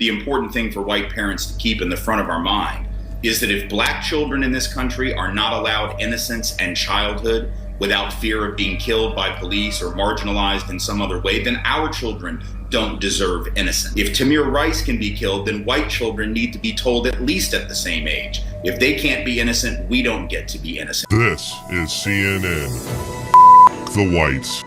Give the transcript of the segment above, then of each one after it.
The important thing for white parents to keep in the front of our mind is that if black children in this country are not allowed innocence and childhood without fear of being killed by police or marginalized in some other way, then our children don't deserve innocence. If Tamir Rice can be killed, then white children need to be told at least at the same age. If they can't be innocent, we don't get to be innocent. This is CNN. The whites.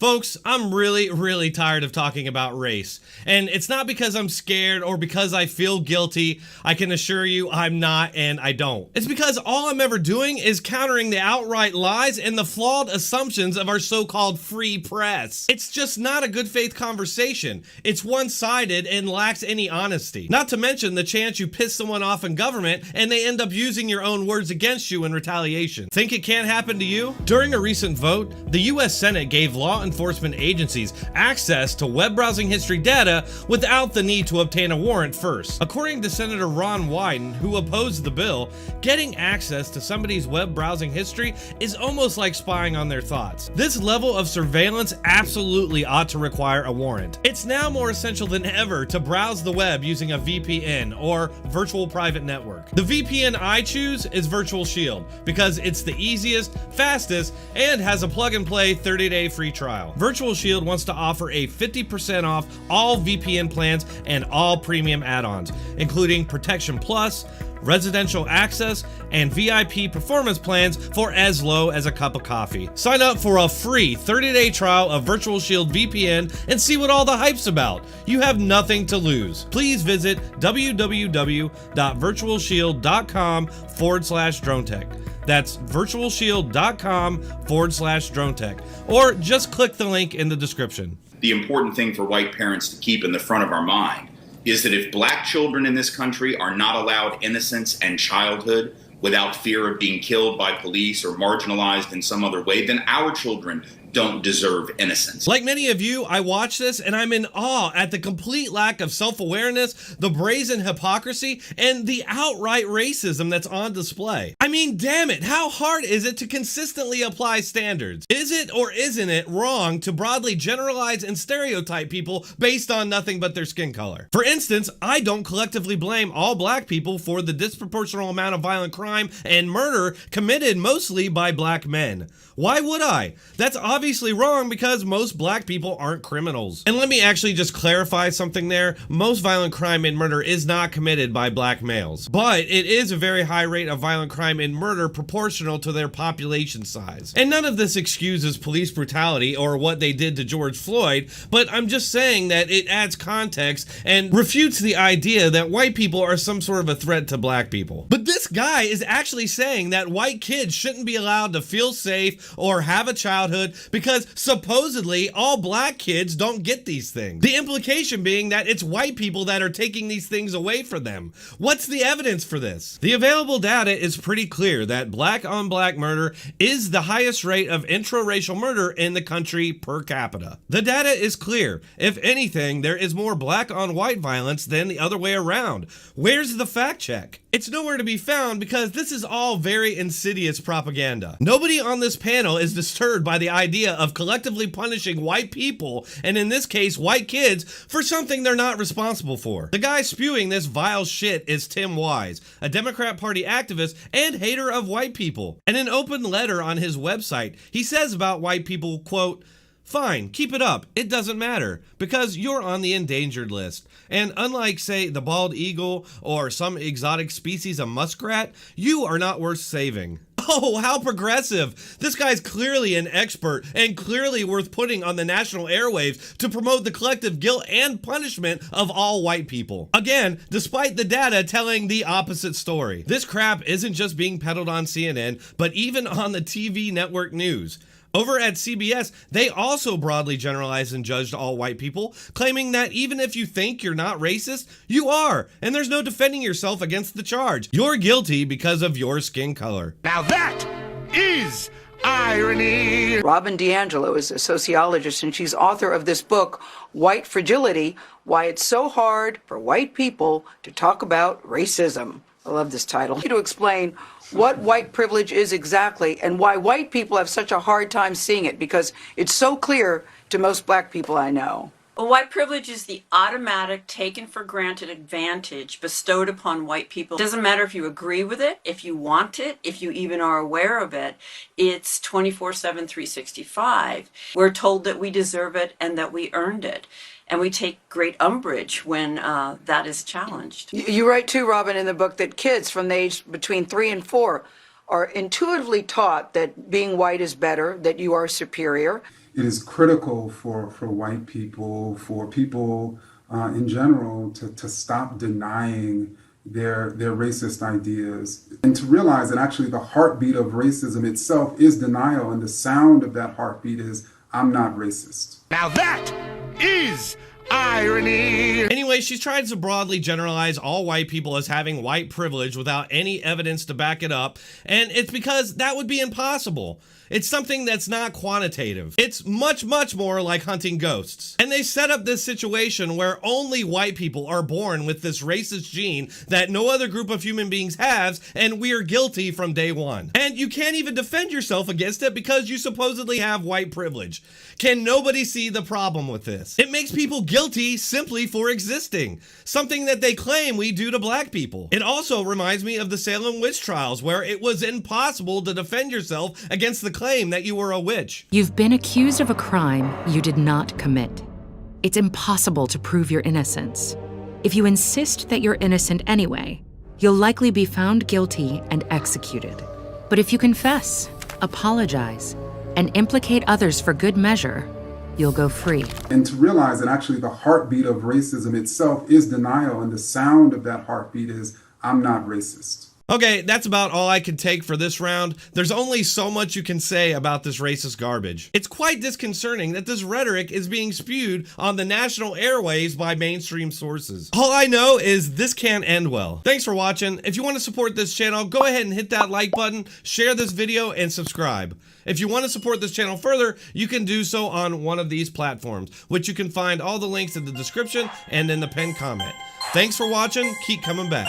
Folks, I'm really tired of talking about race. And it's not because I'm scared or because I feel guilty. I can assure you I'm not, and I don't. It's because all I'm ever doing is countering the outright lies and the flawed assumptions of our so-called free press. It's just not a good faith conversation. It's one-sided and lacks any honesty. Not to mention the chance you piss someone off in government and they end up using your own words against you in retaliation. Think it can't happen to you? During a recent vote, the US Senate gave law enforcement agencies access to web browsing history data without the need to obtain a warrant first. According to Senator Ron Wyden, who opposed the bill, getting access to somebody's web browsing history is almost like spying on their thoughts. This level of surveillance absolutely ought to require a warrant. It's now more essential than ever to browse the web using a VPN or virtual private network. The VPN I choose is Virtual Shield because it's the easiest, fastest, and has a plug-and-play 30-day free trial. Virtual Shield wants to offer a 50% off all VPN plans and all premium add-ons, including Protection Plus, residential access, and VIP performance plans for as low as a cup of coffee. Sign up for a free 30-day trial of Virtual Shield VPN and see what all the hype's about. You have nothing to lose. Please visit www.virtualshield.com/Dronetek. That's virtualshield.com/Dronetek, or just click the link in the description. The important thing for white parents to keep in the front of our mind is that if black children in this country are not allowed innocence and childhood without fear of being killed by police or marginalized in some other way, then our children don't deserve innocence. Like many of you, I watch this and I'm in awe at the complete lack of self-awareness, the brazen hypocrisy, and the outright racism that's on display. I mean, damn it, how hard is it to consistently apply standards? Is it or isn't it wrong to broadly generalize and stereotype people based on nothing but their skin color? For instance, I don't collectively blame all black people for the disproportionate amount of violent crime and murder committed mostly by black men. Why would I? That's obviously wrong because most black people aren't criminals. And let me actually just clarify something there. Most violent crime and murder is not committed by black males, but it is a very high rate of violent crime and murder proportional to their population size. And none of this excuses police brutality or what they did to George Floyd, but I'm just saying that it adds context and refutes the idea that white people are some sort of a threat to black people. But this guy is actually saying that white kids shouldn't be allowed to feel safe or have a childhood because supposedly all black kids don't get these things. The implication being that it's white people that are taking these things away from them. What's the evidence for this? The available data is pretty clear that black on black murder is the highest rate of intraracial murder in the country per capita. The data is clear. If anything, there is more black on white violence than the other way around. Where's the fact check? It's nowhere to be found because this is all very insidious propaganda. Nobody on this panel is disturbed by the idea of collectively punishing white people, and in this case, white kids, for something they're not responsible for. The guy spewing this vile shit is Tim Wise, a Democrat Party activist and hater of white people. In an open letter on his website, he says about white people, quote, "Fine, keep it up. It doesn't matter because you're on the endangered list. And unlike, say, the bald eagle or some exotic species of muskrat, you are not worth saving." Oh, how progressive. This guy's clearly an expert and clearly worth putting on the national airwaves to promote the collective guilt and punishment of all white people. Again, despite the data telling the opposite story. This crap isn't just being peddled on CNN, but even on the TV network news. Over at CBS, they also broadly generalized and judged all white people, claiming that even if you think you're not racist, you are, and there's no defending yourself against the charge. You're guilty because of your skin color. Now that is irony. Robin DiAngelo is a sociologist, and she's author of this book, White Fragility, Why It's So Hard for White People to Talk About Racism. I love this title. To explain what white privilege is exactly and why white people have such a hard time seeing it, because it's so clear to most black people I know. Well, white privilege is the automatic, taken for granted advantage bestowed upon white people. It doesn't matter if you agree with it, if you want it, if you even are aware of it. It's 24/7, 365. We're told that we deserve it and that we earned it. And we take great umbrage when that is challenged. You write too, Robin, in the book that kids from the age between 3 and 4 are intuitively taught that being white is better, that you are superior. It is critical for white people, for people in general, to stop denying their racist ideas and to realize that actually the heartbeat of racism itself is denial, and the sound of that heartbeat is, I'm not racist. Now that is irony. Anyway, she's tried to broadly generalize all white people as having white privilege without any evidence to back it up, and it's because that would be impossible. It's something that's not quantitative. It's much, much more like hunting ghosts. And they set up this situation where only white people are born with this racist gene that no other group of human beings has, and we are guilty from day one. And you can't even defend yourself against it because you supposedly have white privilege. Can nobody see the problem with this? It makes people guilty simply for existing, something that they claim we do to black people. It also reminds me of the Salem witch trials, where it was impossible to defend yourself against the claim that you were a witch. You've been accused of a crime you did not commit. It's impossible to prove your innocence. If you insist that you're innocent anyway, you'll likely be found guilty and executed. But if you confess, apologize, and implicate others for good measure, you'll go free. And to realize that actually the heartbeat of racism itself is denial, and the sound of that heartbeat is, I'm not racist. Okay, that's about all I can take for this round. There's only so much you can say about this racist garbage. It's quite disconcerting that this rhetoric is being spewed on the national airwaves by mainstream sources. All I know is this can't end well. Thanks for watching. If you want to support this channel, go ahead and hit that like button, share this video, and subscribe. If you want to support this channel further, you can do so on one of these platforms, which you can find all the links in the description and in the pinned comment. Thanks for watching. Keep coming back.